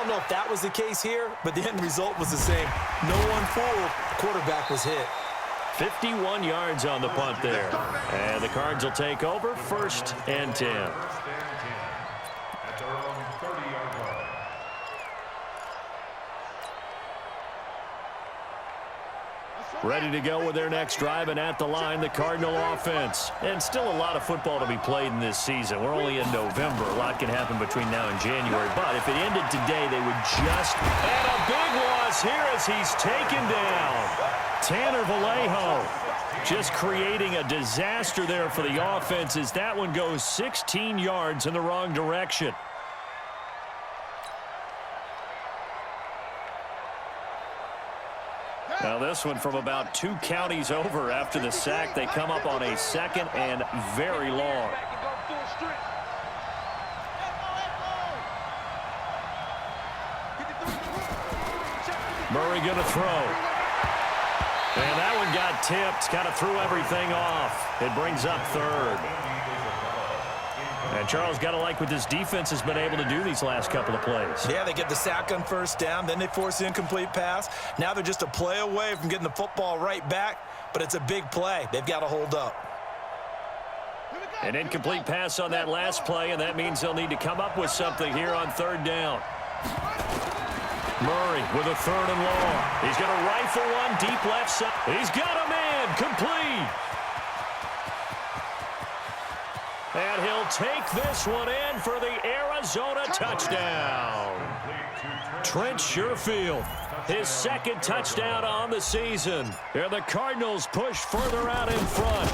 don't know if that was the case here, but the end result was the same. No one fooled. The quarterback was hit. 51 yards on the punt there. And the Cards will take over, 1st and 10. Ready to go with their next drive, and at the line, the Cardinal offense. And still a lot of football to be played in this season. We're only in November. A lot can happen between now and January. But if it ended today, they would just... And a big loss here as he's taken down. Tanner Vallejo just creating a disaster there for the offense as that one goes 16 yards in the wrong direction. Now this one from about 2 counties over after the sack. They come up on a 2nd and very long. Murray going to throw. And that one got tipped. Kind of threw everything off. It brings up 3rd. And Charles, got to like what this defense has been able to do these last couple of plays. Yeah, they get the sack on 1st down, then they force the incomplete pass. Now they're just a play away from getting the football right back, but it's a big play. They've got to hold up. An incomplete pass on that last play, and that means they'll need to come up with something here on 3rd down. Murray with a 3rd and long. He's going to rifle one deep left side. He's got a man complete. And he'll take this one in for the Arizona touchdown. Trent Sherfield, his 2nd touchdown on the season. And the Cardinals push further out in front.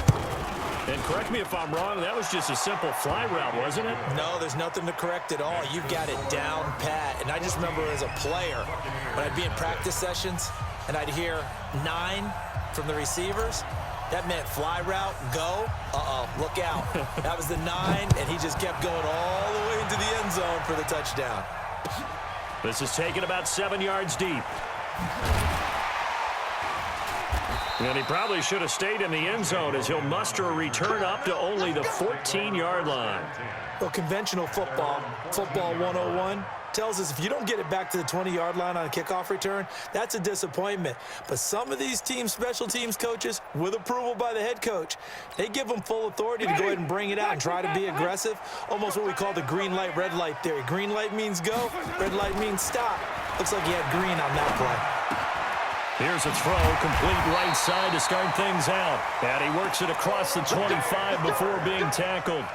And correct me if I'm wrong, that was just a simple fly route, wasn't it? No, there's nothing to correct at all. You've got it down pat. And I just remember as a player, when I'd be in practice sessions, and I'd hear 9 from the receivers, that meant fly route, go, look out. That was the 9, and he just kept going all the way into the end zone for the touchdown. This is taken about 7 yards deep. And he probably should have stayed in the end zone as he'll muster a return up to only the 14-yard line. Well, conventional football 101, tells us if you don't get it back to the 20-yard line on a kickoff return, that's a disappointment. But some of these teams, special teams coaches, with approval by the head coach, they give them full authority to go ahead and bring it out and try to be aggressive. Almost what we call the green light, red light theory. Green light means go, red light means stop. Looks like he had green on that play. Here's a throw, complete right side to start things out. And he works it across the 25 before being tackled.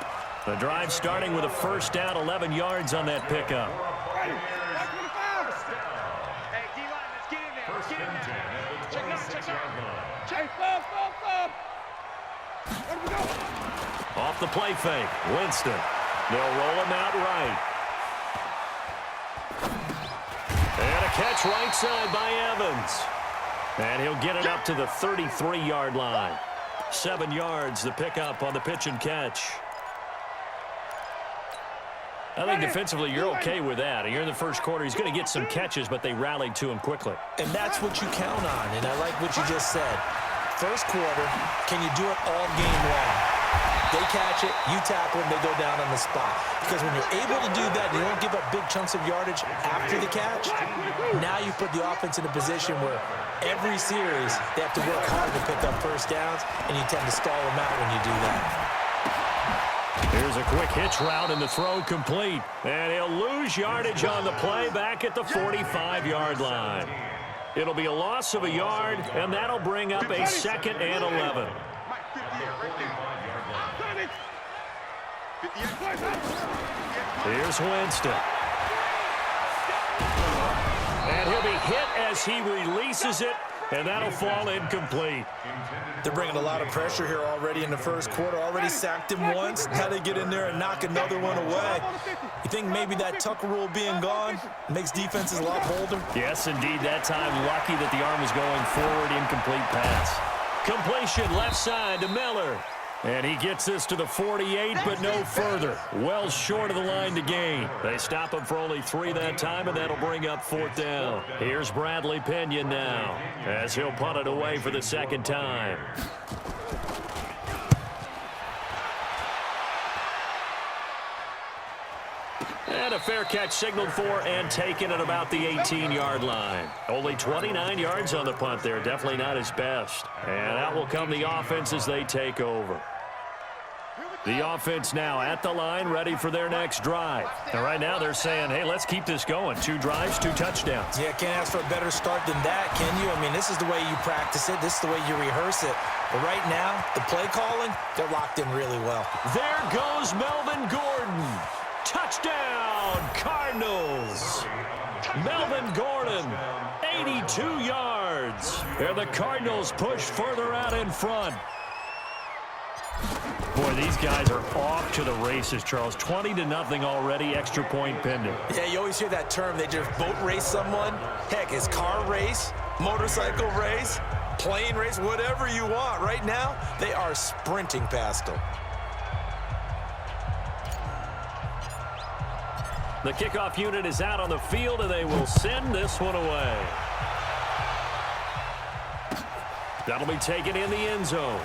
The drive starting with a 1st down, 11 yards on that pickup. Off the play fake, Winston. They'll roll him out right. And a catch right side by Evans. And he'll get it up to the 33-yard line. 7 yards, the pickup on the pitch and catch. I think defensively you're okay with that. You're in the first quarter. He's going to get some catches, but they rallied to him quickly. And that's what you count on, and I like what you just said. First quarter, can you do it all game long? They catch it, you tackle them, they go down on the spot. Because when you're able to do that, you don't give up big chunks of yardage after the catch. Now you put the offense in a position where every series they have to work hard to pick up 1st downs, and you tend to stall them out when you do that. Here's a quick hitch route, and the throw complete. And he'll lose yardage on the play back at the 45-yard line. It'll be a loss of a yard, and that'll bring up a 2nd and 11. Here's Winston. And he'll be hit as he releases it, and that'll fall incomplete. They're bringing a lot of pressure here already in the first quarter. Already sacked him once. Now they get in there and knock another one away. You think maybe that Tucker rule being gone makes defenses a lot bolder? Yes, indeed. That time, lucky that the arm was going forward. Incomplete pass. Completion left side to Miller. And he gets this to the 48, but no further. Well short of the line to gain. They stop him for only 3 that time, and that'll bring up 4th down. Here's Bradley Pinion now, as he'll punt it away for the 2nd time. And a a fair catch signaled for and taken at about the 18-yard line. Only 29 yards on the punt there. Definitely not his best. And out will come the offense as they take over. The offense now at the line, ready for their next drive. And right now they're saying, hey, let's keep this going. 2 drives, 2 touchdowns. Yeah, can't ask for a better start than that, can you? I mean, this is the way you practice it. This is the way you rehearse it. But right now, the play calling, they're locked in really well. There goes Melvin Gordon. Touchdown, Cardinals. Melvin Gordon, 82 yards. And the Cardinals push further out in front. Boy, these guys are off to the races, Charles. 20-0 already, extra point pending. Yeah, you always hear that term. They just boat race someone. Heck, it's car race, motorcycle race, plane race, whatever you want. Right now, they are sprinting past them. The kickoff unit is out on the field, and they will send this one away. That'll be taken in the end zone.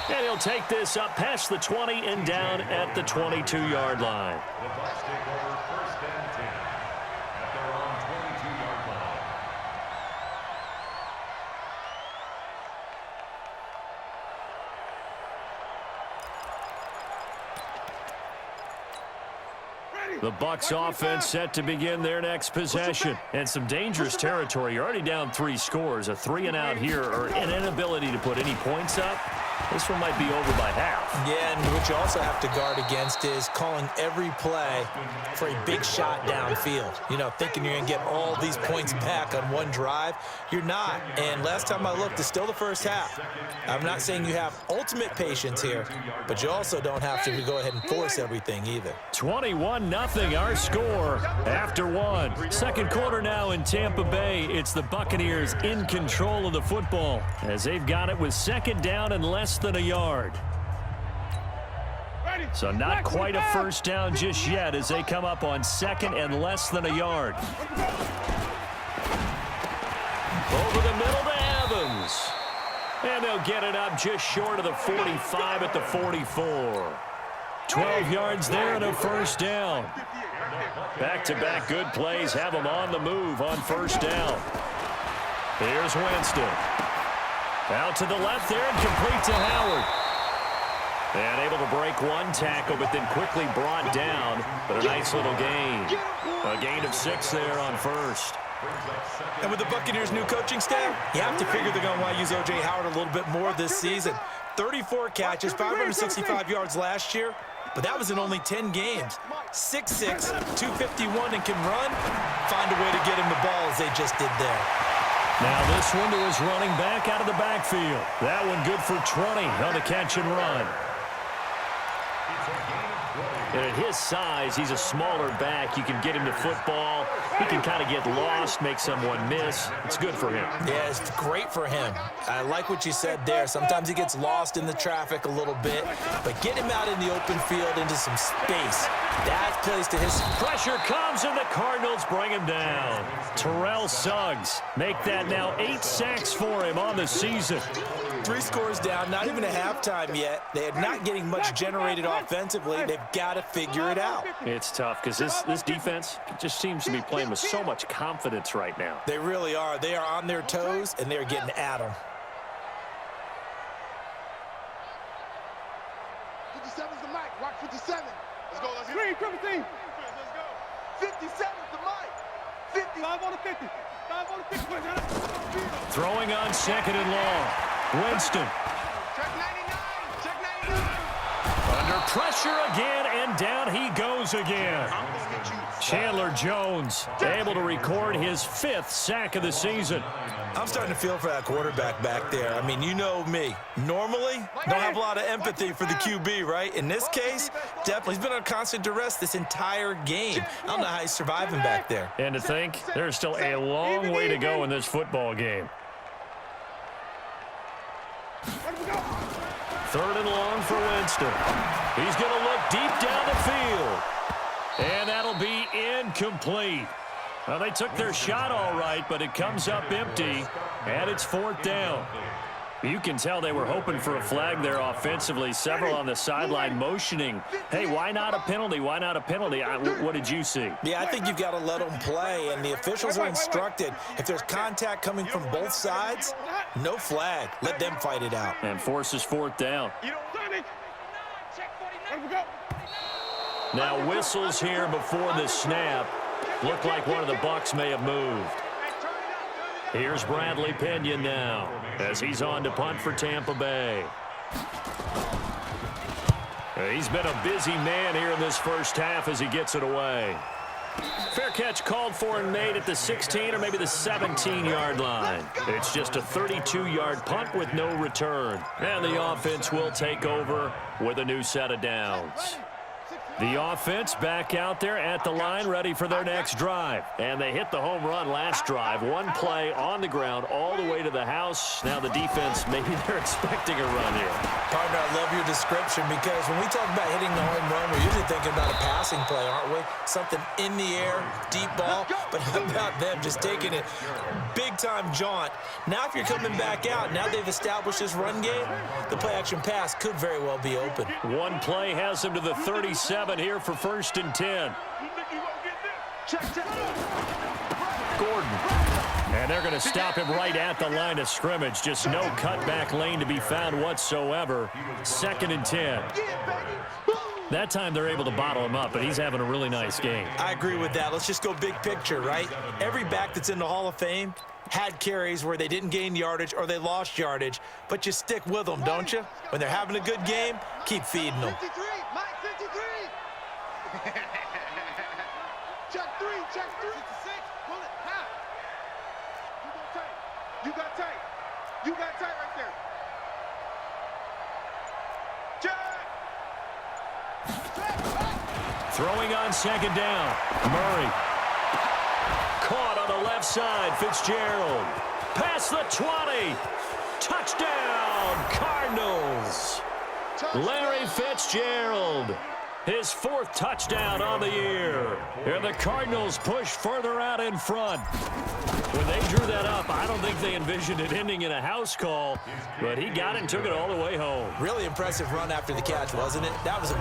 And he'll take this up past the 20 and down at the 22-yard line. The Bucs offense set to begin their next possession. And some dangerous territory. You're already down 3 scores. A 3-and-out here, or an inability to put any points up. This one might be over by half. Yeah, and what you also have to guard against is calling every play for a big shot downfield. You know, thinking you're going to get all these points back on one drive. You're not. And last time I looked, it's still the first half. I'm not saying you have ultimate patience here, but you also don't have to go ahead and force everything either. 21-0 our score after 1. Second quarter now in Tampa Bay. It's the Buccaneers in control of the football as they've got it with second down and less than a yard. So not quite a first down just yet as they come up on second and less than a yard. Over the middle to Evans. And they'll get it up just short of the 45 at the 44. 12 yards there and a first down. Back-to-back good plays have them on the move on first down. Here's Winston. Out to the left there and complete to Howard. And able to break one tackle, but then quickly brought down. But a nice little gain. A gain of 6 there on first. And with the Buccaneers' new coaching staff, you have to figure they're going to want to use O.J. Howard a little bit more this season. 34 catches, 565 yards last year, but that was in only 10 games. 6'6", 251, and can run. Find a way to get him the ball as they just did there. Now this one to his running back out of the backfield. That one good for 20 on the catch and run. And at his size, he's a smaller back. You can get him to football. He can kind of get lost, make someone miss. It's good for him. Yeah, it's great for him. I like what you said there. Sometimes he gets lost in the traffic a little bit, but get him out in the open field into some space. That plays to his... Pressure comes, and the Cardinals bring him down. Terrell Suggs make that now 8 sacks for him on the season. 3 scores down, not even a halftime yet. They are not getting much generated offensively. They've got to figure it out. It's tough because this defense just seems to be playing with so much confidence right now. They really are. They are on their toes, and they're getting at them. 57's the mic. Watch 57. Let's go. Let's go. Triple team. Let's go. 57's the mic. 55 on the 50. 5 on the 50. Throwing on second and long. Winston. Check 99. Check 99. Under pressure again, and down he goes again. Chandler Jones able to record his 5th sack of the season. I'm starting to feel for that quarterback back there. I mean, you know me. Normally, don't have a lot of empathy for the QB, right? In this case, definitely. He's been on constant duress this entire game. I don't know how he's surviving back there. And to think, there's still a long way to go in this football game. 3rd and long for Winston. He's going to look deep down the field. And that'll be incomplete. Well, they took their shot all right, but it comes up empty, and it's 4th down. You can tell they were hoping for a flag there offensively. Several on the sideline motioning, hey, why not a penalty? Why not a penalty? What did you see? Yeah, I think you've got to let them play, and the officials are instructed. If there's contact coming from both sides, no flag. Let them fight it out. And forces fourth down. Now whistles here before the snap. Looked like one of the Bucs may have moved. Here's Bradley Pinion now as he's on to punt for Tampa Bay. He's been a busy man here in this first half as he gets it away. Fair catch called for and made at the 16 or maybe the 17-yard line. It's just a 32-yard punt with no return. And the offense will take over with a new set of downs. The offense back out there at the line, ready for their next drive. And they hit the home run last drive. One play on the ground all the way to the house. Now the defense, maybe they're expecting a run here. Partner, I love your description because when we talk about hitting the home run, we're usually thinking about a passing play, aren't we? Something in the air, deep ball. But how about them just taking it big-time jaunt? Now if you're coming back out, now they've established this run game, the play-action pass could very well be open. One play has them to the 37 here for 1st and 10. Gordon. And they're going to stop him right at the line of scrimmage. Just no cutback lane to be found whatsoever. 2nd and 10. That time they're able to bottle him up, but he's having a really nice game. I agree with that. Let's just go big picture, right? Every back that's in the Hall of Fame had carries where they didn't gain yardage or they lost yardage, but you stick with them, don't you? When they're having a good game, keep feeding them. 53, Mike 53. Check 3, check 3. 66, pull it, half. You got tight. You got tight right there. Check. Throwing on 2nd down. Murray. Caught on the left side. Fitzgerald. Past the 20. Touchdown, Cardinals. Larry Fitzgerald. His 4th touchdown on the year. And the Cardinals push further out in front. When they drew that up, I don't think they envisioned it ending in a house call, but he got it and took it all the way home. Really impressive run after the catch, wasn't it? That was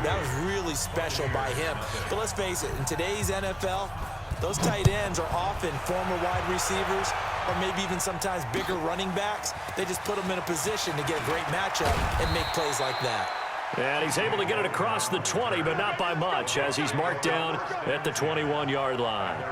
really special by him. But let's face it, in today's NFL, those tight ends are often former wide receivers or maybe even sometimes bigger running backs. They just put them in a position to get a great matchup and make plays like that. And he's able to get it across the 20, but not by much, as he's marked down at the 21-yard line.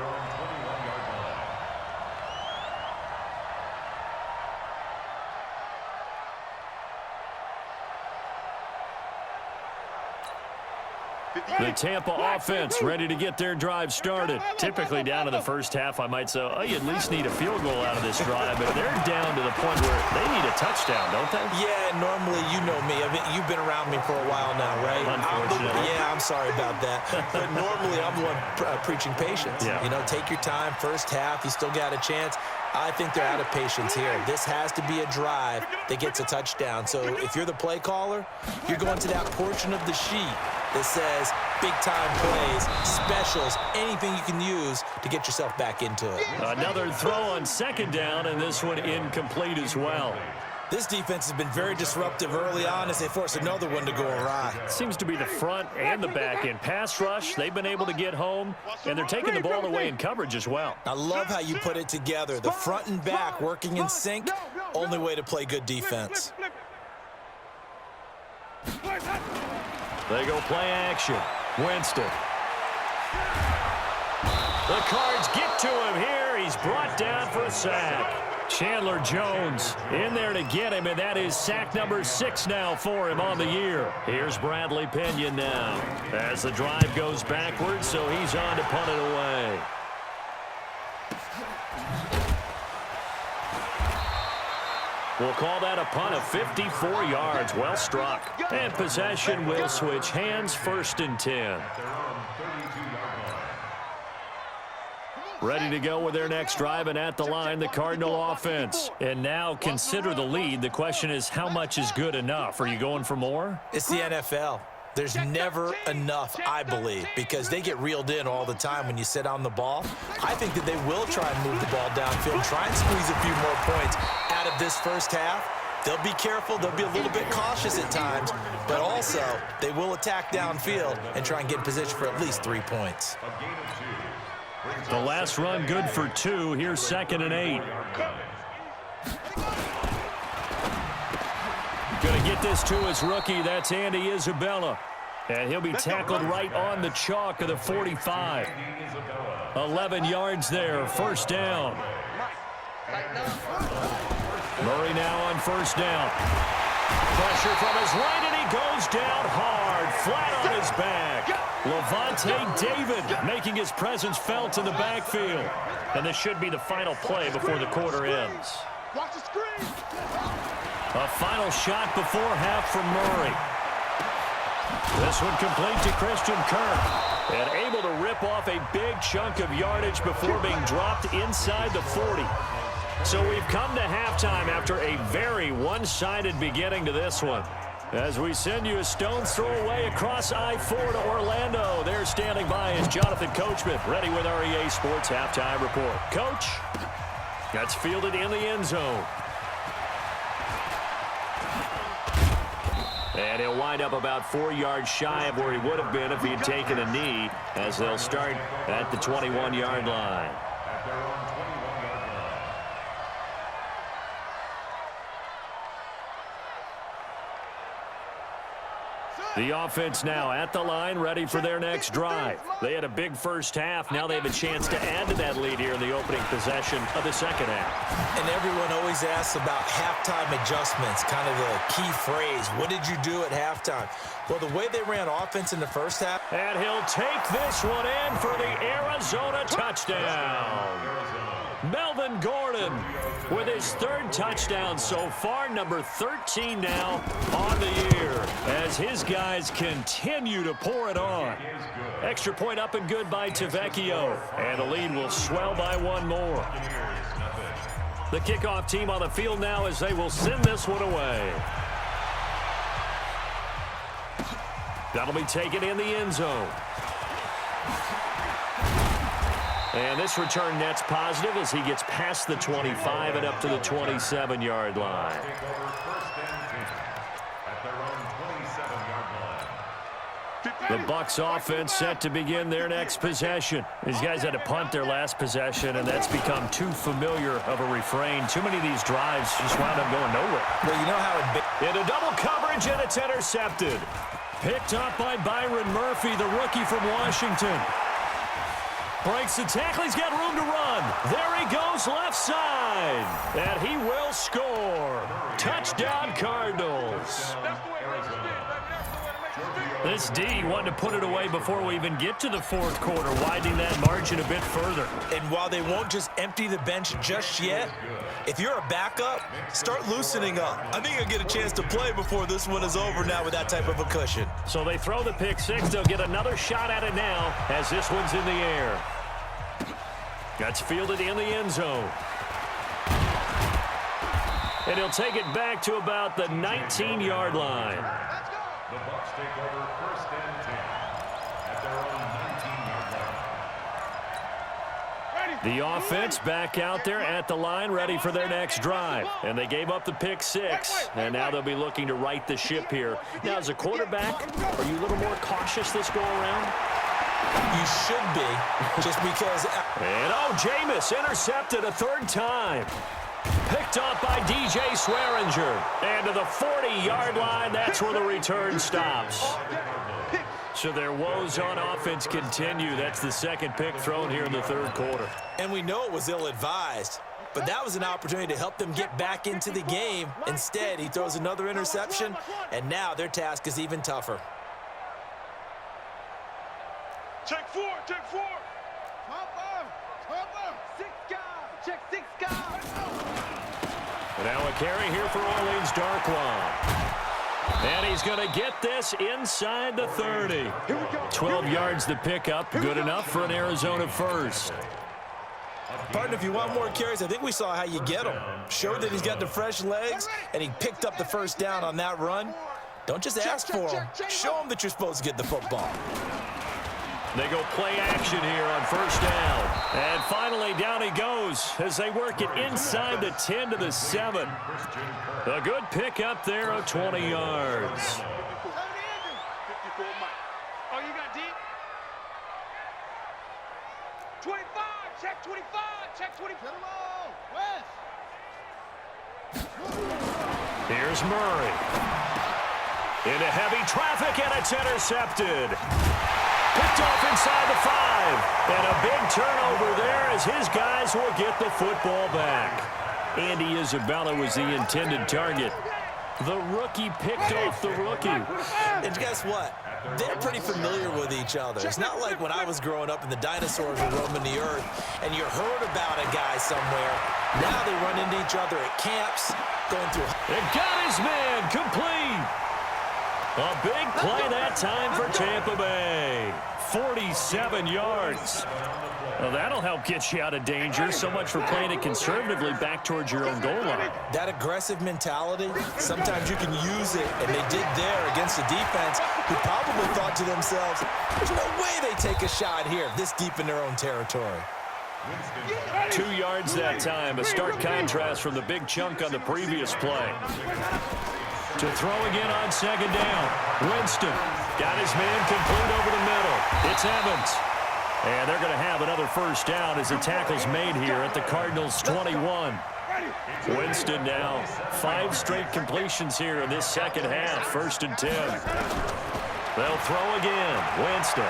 The Tampa offense ready to get their drive started. Typically down to the first half, I might say, oh, you at least need a field goal out of this drive, but they're down to the point where they need a touchdown, don't they? Yeah, normally, you know me. I mean, you've been around me for a while now, right? Unfortunately. I'm sorry about that. But normally, I'm the one preaching patience. Yeah. You know, take your time. First half, you still got a chance. I think they're out of patience here. This has to be a drive that gets a touchdown. So if you're the play caller, you're going to that portion of the sheet that says big-time plays, specials, anything you can use to get yourself back into it. Another throw on 2nd down, and this one incomplete as well. This defense has been very disruptive early on as they force another one to go awry. Seems to be the front and the back end. Pass rush, they've been able to get home, and they're taking the ball away in coverage as well. I love how you put it together. The front and back working in sync, only way to play good defense. They go play action. Winston. The Cards get to him here. He's brought down for a sack. Chandler Jones in there to get him, and that is sack number 6 now for him on the year. Here's Bradley Pinion now as the drive goes backwards, so he's on to punt it away. We'll call that a punt of 54 yards. Well struck. And possession will switch hands. 1st and 10. Ready to go with their next drive, and at the line, the Cardinal offense. And now consider the lead. The question is, how much is good enough? Are you going for more? It's the NFL. There's never enough, I believe, because they get reeled in all the time when you sit on the ball. I think that they will try and move the ball downfield, try and squeeze a few more points out of this first half. They'll be careful. They'll be a little bit cautious at times, but also they will attack downfield and try and get in position for at least 3 points. The last run good for 2. Here's 2nd and 8. Going to get this to his rookie. That's Andy Isabella. And he'll be tackled right on the chalk of the 45. 11 yards there. First down. Murray now on first down. Pressure from his right, and he goes down hard, flat on his back. Levante David making his presence felt in the backfield. And this should be the final play before the quarter ends. Watch the screen. A final shot before half from Murray. This one complete to Christian Kirk. And able to rip off a big chunk of yardage before being dropped inside the 40. So we've come to halftime after a very one-sided beginning to this one. As we send you a stone's throw away across I-4 to Orlando. There standing by is Jonathan Coachman, ready with our EA Sports Halftime Report. Coach, that's fielded in the end zone. And he'll wind up about 4 yards shy of where he would have been if he had taken a knee, as they'll start at the 21-yard line. The offense now at the line, ready for their next drive. They had a big first half. Now they have a chance to add to that lead here in the opening possession of the second half. And everyone always asks about halftime adjustments, kind of the key phrase. What did you do at halftime? Well, the way they ran offense in the first half. And he'll take this one in for the Arizona touchdown. Melvin Gordon with his 3rd touchdown so far, number 13 now on the year, as his guys continue to pour it on. Extra point up and good by Tavecchio, and the lead will swell by 1 more. The kickoff team on the field now as they will send this one away. That'll be taken in the end zone. And this return net's positive as he gets past the 25 and up to the 27-yard line. The Bucs offense set to begin their next possession. These guys had to punt their last possession, and that's become too familiar of a refrain. Too many of these drives just wound up going nowhere. Well, you know how it Into double coverage, and it's intercepted. Picked up by Byron Murphy, the rookie from Washington. Breaks the tackle. He's got room to run. There he goes, left side. And he will score. Touchdown, Cardinals. This D wanted to put it away before we even get to the 4th quarter, widening that margin a bit further. And while they won't just empty the bench just yet, if you're a backup, start loosening up. I think you'll get a chance to play before this one is over now with that type of a cushion. So they throw the pick 6. They'll get another shot at it now as this one's in the air. That's fielded in the end zone. And he'll take it back to about the 19-yard line. The Bucs take over 1st and 10 at their own 19-yard line. The offense back out there at the line, ready for their next drive. And they gave up the pick 6, and now they'll be looking to right the ship here. Now, as a quarterback, are you a little more cautious this go-around? You should be, just because. And, Jameis intercepted a 3rd time. Picked up by DJ Swearinger. And to the 40-yard line, that's where the return stops. So their woes on offense continue. That's the 2nd pick thrown here in the 3rd quarter. And we know it was ill-advised, but that was an opportunity to help them get back into the game. Instead, he throws another interception, and now their task is even tougher. Check 4, check 4. Cover. 6 guys. Check 6 guys. Now a carry here for Orleans Darkwan. And he's going to get this inside the 30. 12 yards the pickup. Good enough for an Arizona first. Partner, if you want more carries, I think we saw how you get them. Showed that he's got the fresh legs, and he picked up the first down on that run. Don't just ask for them. Show them that you're supposed to get the football. They go play action here on first down. And finally, down he goes as they work it inside the 10 to the 7. A good pick up there of 20 yards. Oh, you got deep? 25, check 25, check 25. West. Here's Murray. Into heavy traffic, and it's intercepted. Picked off inside the 5. And a big turnover there as his guys will get the football back. Andy Isabella was the intended target. The rookie picked off the rookie. And guess what? They're pretty familiar with each other. It's not like when I was growing up and the dinosaurs were roaming the earth and you heard about a guy somewhere. Now they run into each other at camps, going through. It got his man complete. A big play that time for Tampa Bay. 47 yards. Well, that'll help get you out of danger. So much for playing it conservatively back towards your own goal line. That aggressive mentality, sometimes you can use it, and they did there against a defense who probably thought to themselves, there's no way they take a shot here this deep in their own territory. 2 yards that time, a stark contrast from the big chunk on the previous play. To throw again on second down. Winston got his man complete over the middle. It's Evans. And they're going to have another first down as the tackle's made here at the Cardinals' 21. Winston now 5 straight completions here in this second half. 1st and 10. They'll throw again. Winston.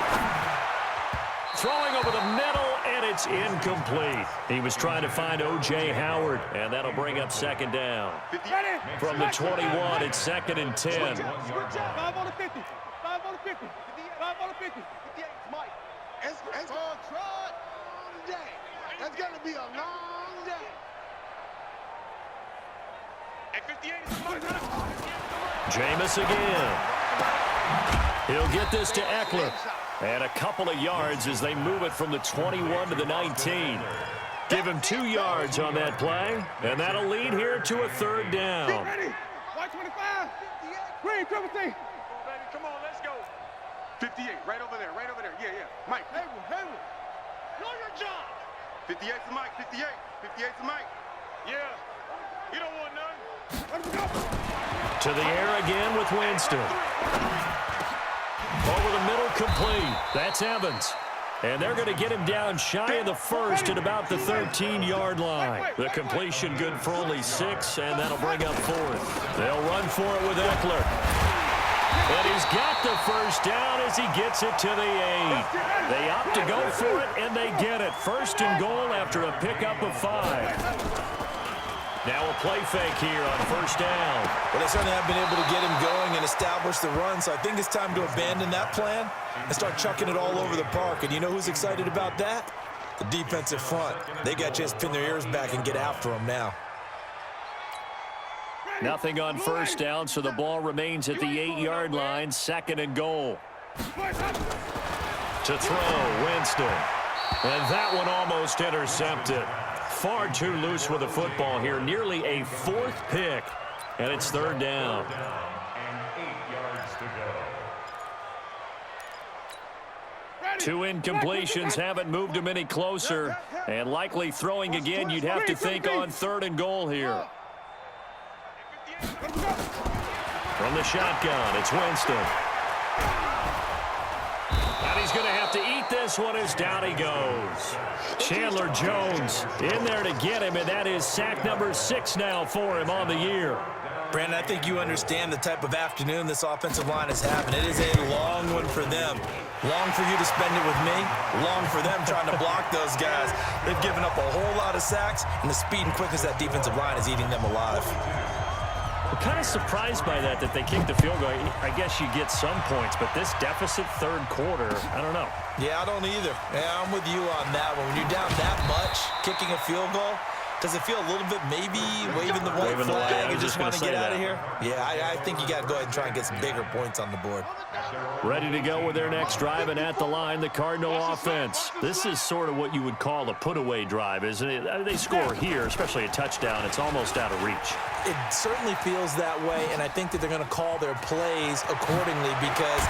Throwing over the middle, and it's incomplete. He was trying to find O.J. Howard, and that'll bring up second down. From the 21, it's 2nd and 10. 5 on the 50. 5 on the 50. 5 on the 50. 58, Mike. It's a long day. That's going to be a long day. At 58, it's Mike. Jameis again. He'll get this to Eckler. And a couple of yards as they move it from the 21 to the 19. Give him 2 yards on that play, and that'll lead here to a 3rd down. Get ready. 125. Green, triple T. Come on, let's go. 58, right over there, right over there. Yeah. Mike. Hayward. Know your job. 58 to Mike, 58. 58 to Mike. Yeah. You don't want none. Let him go. To the air again with Winston. Over the middle, complete. That's Evans. And they're going to get him down shy of the 1st at about the 13-yard line. The completion good for only 6, and that'll bring up 4th. They'll run for it with Eckler. And he's got the first down as he gets it to the 8. They opt to go for it, and they get it. 1st and goal after a pickup of 5. Now a play fake here on 1st down. Well, they certainly have been able to get him going and establish the run, so I think it's time to abandon that plan and start chucking it all over the park. And you know who's excited about that? The defensive front. They got to just pin their ears back and get after him now. Nothing on 1st down, so the ball remains at the 8-yard line. 2nd and goal. To throw, Winston. And that one almost intercepted. Far too loose with the football here. Nearly a 4th pick. And it's 3rd down. And 8 yards to go. 2 incompletions haven't moved him any closer. And likely throwing again, you'd have to think on 3rd and goal here. From the shotgun, it's Winston. And he's going to have to eat this one as down he goes. Chandler Jones in there to get him, and that is sack number 6 now for him on the year. Brandon, I think you understand the type of afternoon this offensive line is having. It is a long one for them. Long for you to spend it with me. Long for them trying to block those guys. They've given up a whole lot of sacks, and the speed and quickness of that defensive line is eating them alive. I'm kind of surprised by that they kicked the field goal. I guess you get some points, but this deficit 3rd quarter, I don't know. Yeah, I don't either. Yeah, I'm with you on that one. When you're down that much, kicking a field goal, does it feel a little bit maybe waving the white flag and just want to get out of here? Yeah, I think you got to go ahead and try and get some bigger points on the board. Ready to go with their next drive, and at the line, the Cardinal offense. This is sort of what you would call a put-away drive, isn't it? They score here, especially a touchdown. It's almost out of reach. It certainly feels that way, and I think that they're going to call their plays accordingly, because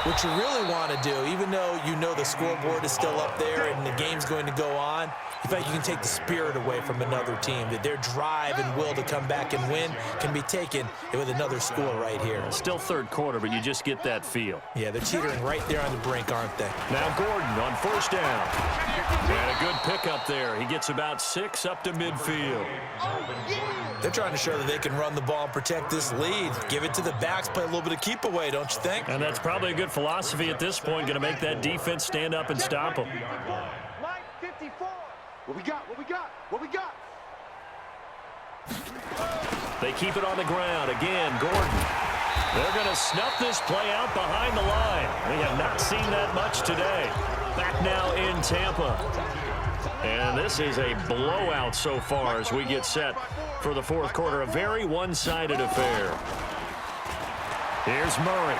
what you really want to do, even though you know the scoreboard is still up there and the game's going to go on, in fact, you can take the spirit away from another team, that their drive and will to come back and win can be taken with another score right here. Still third quarter, but you just get that feel. Yeah, they're teetering right there on the brink, aren't they? Now Gordon on first down. And a good pickup there. He gets about 6 up to midfield. They're trying to show that they can run the ball and protect this lead. Give it to the backs, play a little bit of keep away, don't you think? And that's probably a good philosophy at this point, going to make that defense stand up and stop them. Mike, 54. What we got? What we got? What we got? They keep it on the ground. Again, Gordon. They're going to snuff this play out behind the line. We have not seen that much today. Back now in Tampa. And this is a blowout so far as we get set for the fourth quarter. A very one-sided affair. Here's Murray.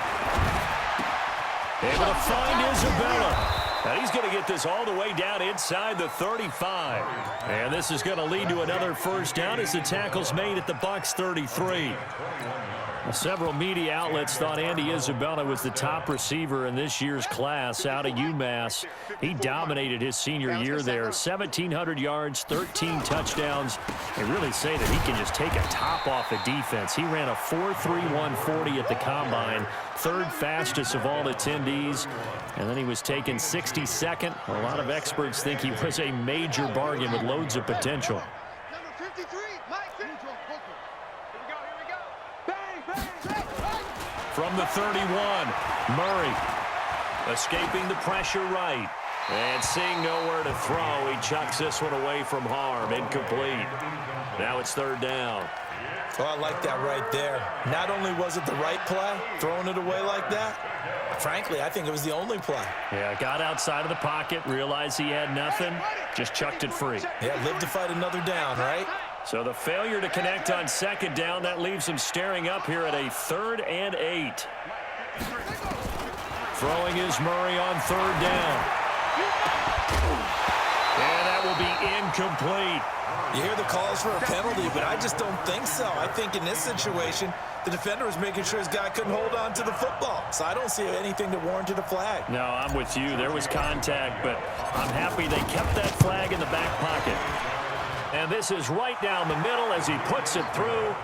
Able to find Isabella. And he's going to get this all the way down inside the 35. And this is going to lead to another first down as the tackle's made at the Bucs 33. Several media outlets thought Andy Isabella was the top receiver in this year's class out of UMass. He dominated his senior year there. 1,700 yards, 13 touchdowns. They really say that he can just take a top off the defense. He ran a 4.31 40 at the Combine, third fastest of all attendees. And then he was taken 62nd. A lot of experts think he was a major bargain with loads of potential. From the 31, Murray escaping the pressure right. And seeing nowhere to throw, he chucks this one away from harm. Incomplete. Now it's third down. Oh, I like that right there. Not only was it the right play, throwing it away like that, frankly, I think it was the only play. Yeah, got outside of the pocket, realized he had nothing, just chucked it free. Yeah, live to fight another down, right? So the failure to connect on second down, that leaves him staring up here at a 3rd and 8. Throwing is Murray on third down. And that will be incomplete. You hear the calls for a penalty, but I just don't think so. I think in this situation, the defender was making sure his guy couldn't hold on to the football. So I don't see anything that warranted a flag. No, I'm with you. There was contact, but I'm happy they kept that flag in the back pocket. And this is right down the middle as he puts it through.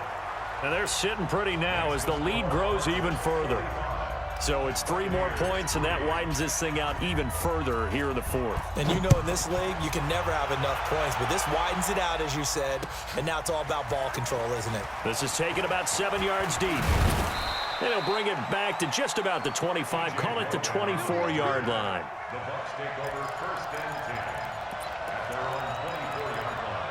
And they're sitting pretty now as the lead grows even further. So it's 3 more points, and that widens this thing out even further here in the fourth. And you know, in this league, you can never have enough points, but this widens it out, as you said, and now it's all about ball control, isn't it? This is taken about 7 yards deep. And he'll bring it back to just about the 25, call it the 24-yard line. The Bucs take over first and 10 at their own 24-yard line.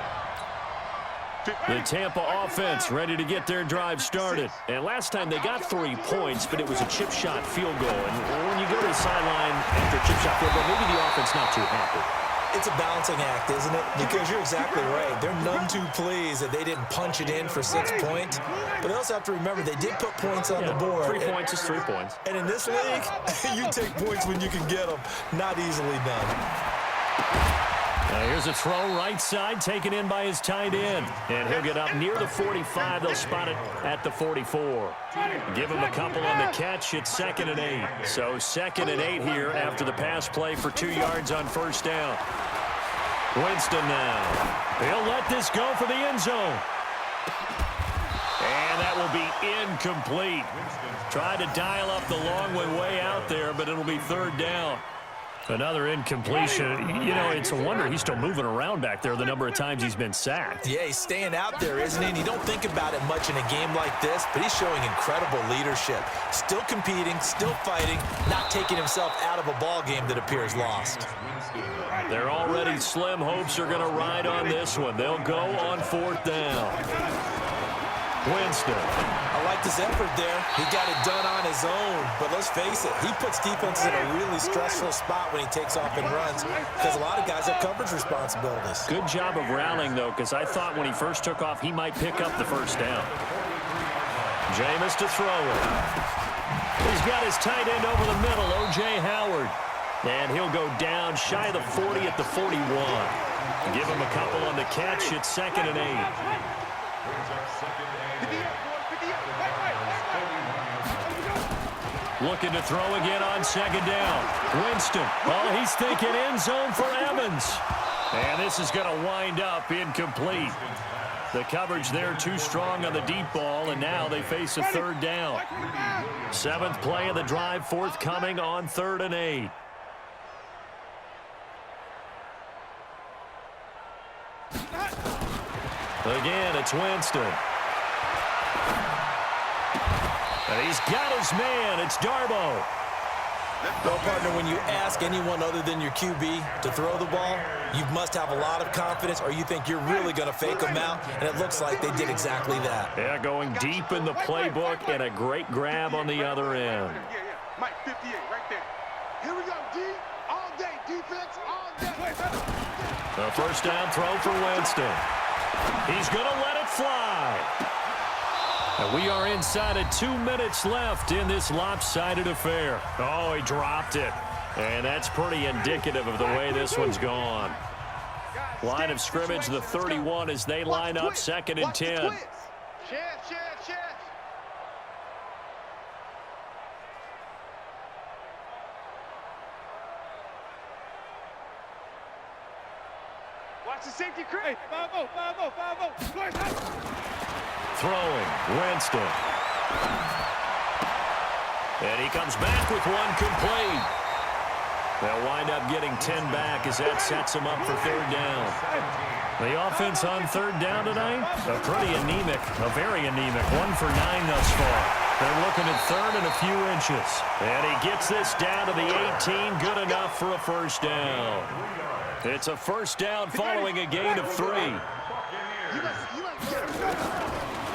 The Tampa offense ready to get their drive started. And last time they got 3 points, but it was a chip shot field goal. And when you go to the sideline after a chip shot field goal, maybe the offense not too happy. It's a balancing act, isn't it? Because you're exactly right. They're none too pleased that they didn't punch it in for 6 points. But they also have to remember they did put points on the board. 3 points is 3 points. And in this league, you take points when you can get them. Not easily done. Now here's a throw right side taken in by his tight end. And he'll get up near the 45. They'll spot it at the 44. Give him a couple on the catch. It's 2nd and 8. So 2nd and 8 here after the pass play for 2 yards on first down. Winston now. He'll let this go for the end zone. And that will be incomplete. Tried to dial up the long way out there, but it'll be 3rd down. Another incompletion. You know, it's a wonder he's still moving around back there the number of times he's been sacked. Yeah, he's staying out there, isn't he? And you don't think about it much in a game like this, but he's showing incredible leadership. Still competing, still fighting, not taking himself out of a ball game that appears lost. Their already slim hopes are going to ride on this one. They'll go on 4th down. Winston. I like this effort there. He got it done on his own, but let's face it, he puts defenses in a really stressful spot when he takes off and runs because a lot of guys have coverage responsibilities. Good job of rallying, though, because I thought when he first took off, he might pick up the first down. Jameis to throw it. He's got his tight end over the middle, O.J. Howard. And he'll go down shy of the 40 at the 41. Give him a couple on the catch. It's 2nd and 8. Brings up second and 58, boy, 58. Looking to throw again on second down. Winston. Oh, he's thinking end zone for Evans. And this is going to wind up incomplete. The coverage there too strong on the deep ball, and now they face a third down. 7th play of the drive, forthcoming on 3rd and 8. Again, it's Winston. And he's got his man. It's Darbo. Well, partner, when you ask anyone other than your QB to throw the ball, you must have a lot of confidence, or you think you're really going to fake them out, and it looks like they did exactly that. Yeah, going deep in the playbook, and a great grab on the other end. Yeah. Mike, 58, right there. Here we go, D. All day, defense, all day. The first down throw for Winston. He's going to let it fly. And we are inside of 2 minutes left in this lopsided affair. Oh, he dropped it. And that's pretty indicative of the way this one's gone. Line of scrimmage, the 31 as they line up 2nd and 10. Chance. Watch the safety creep. 5-0. Throwing, Winston. And he comes back with one complete. They'll wind up getting 10 back as that sets them up for 3rd down. The offense on 3rd down tonight, a very anemic. 1 for 9 thus far. They're looking at 3rd and a few inches. And he gets this down to the 18, good enough for a first down. It's a first down following a gain of 3.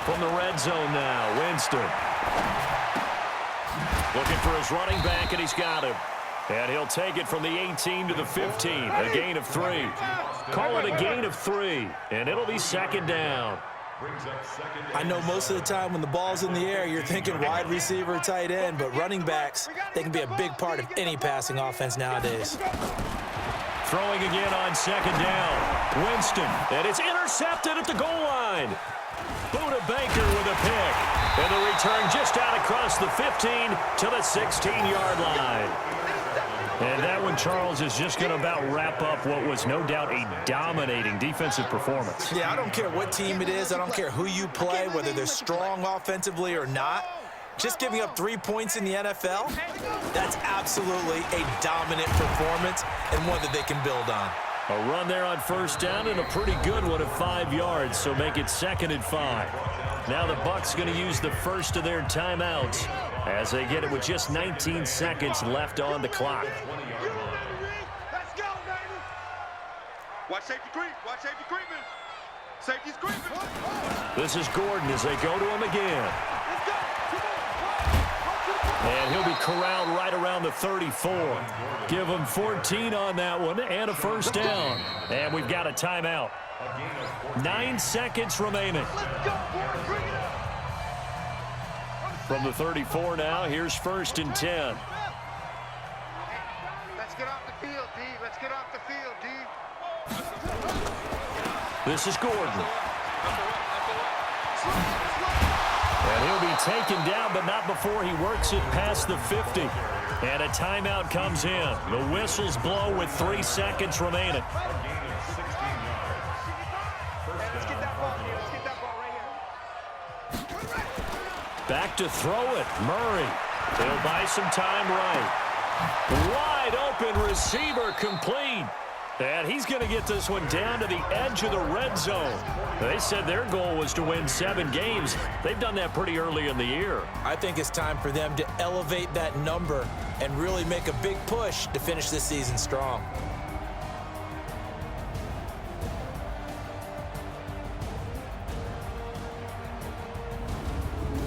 From the red zone now, Winston. Looking for his running back, and he's got him. And he'll take it from the 18 to the 15, a gain of 3. Call it a gain of 3, and it'll be 2nd down. I know most of the time when the ball's in the air, you're thinking wide receiver, tight end, but running backs, they can be a big part of any passing offense nowadays. Throwing again on 2nd down. Winston, and it's intercepted at the goal line. Buda Baker with a pick. And the return just out across the 15 to the 16-yard line. And that one, Charles, is just going to about wrap up what was no doubt a dominating defensive performance. Yeah, I don't care what team it is. I don't care who you play, whether they're strong offensively or not. Just giving up 3 points in the NFL, that's absolutely a dominant performance and one that they can build on. A run there on first down and a pretty good one of 5 yards, so make it 2nd and 5. Now the Bucs going to use the first of their timeouts as they get it with just 19 seconds left on the clock. Let's go, baby. Watch safety creep. Watch safety creeping. Safety's creeping. This is Gordon as they go to him again. And he'll be corralled right around the 34. Give him 14 on that one and a first down. And we've got a timeout. 9 seconds remaining. From the 34 now, here's 1st and 10. Let's get off the field, D. Let's get off the field, D. This is Gordon. And he'll be taken down, but not before he works it past the 50. And a timeout comes in. The whistles blow with 3 seconds remaining. Back to throw it. Murray. He'll buy some time right. Wide open receiver complete. And he's going to get this one down to the edge of the red zone. They said their goal was to win 7 games. They've done that pretty early in the year. I think it's time for them to elevate that number and really make a big push to finish this season strong.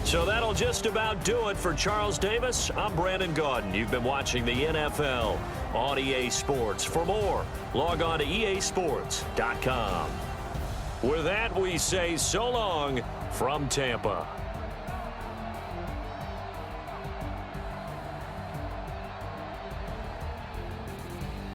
So that'll just about do it for Charles Davis. I'm Brandon Gaudin. You've been watching the NFL on EA Sports. For more, log on to easports.com. With that, we say so long from Tampa.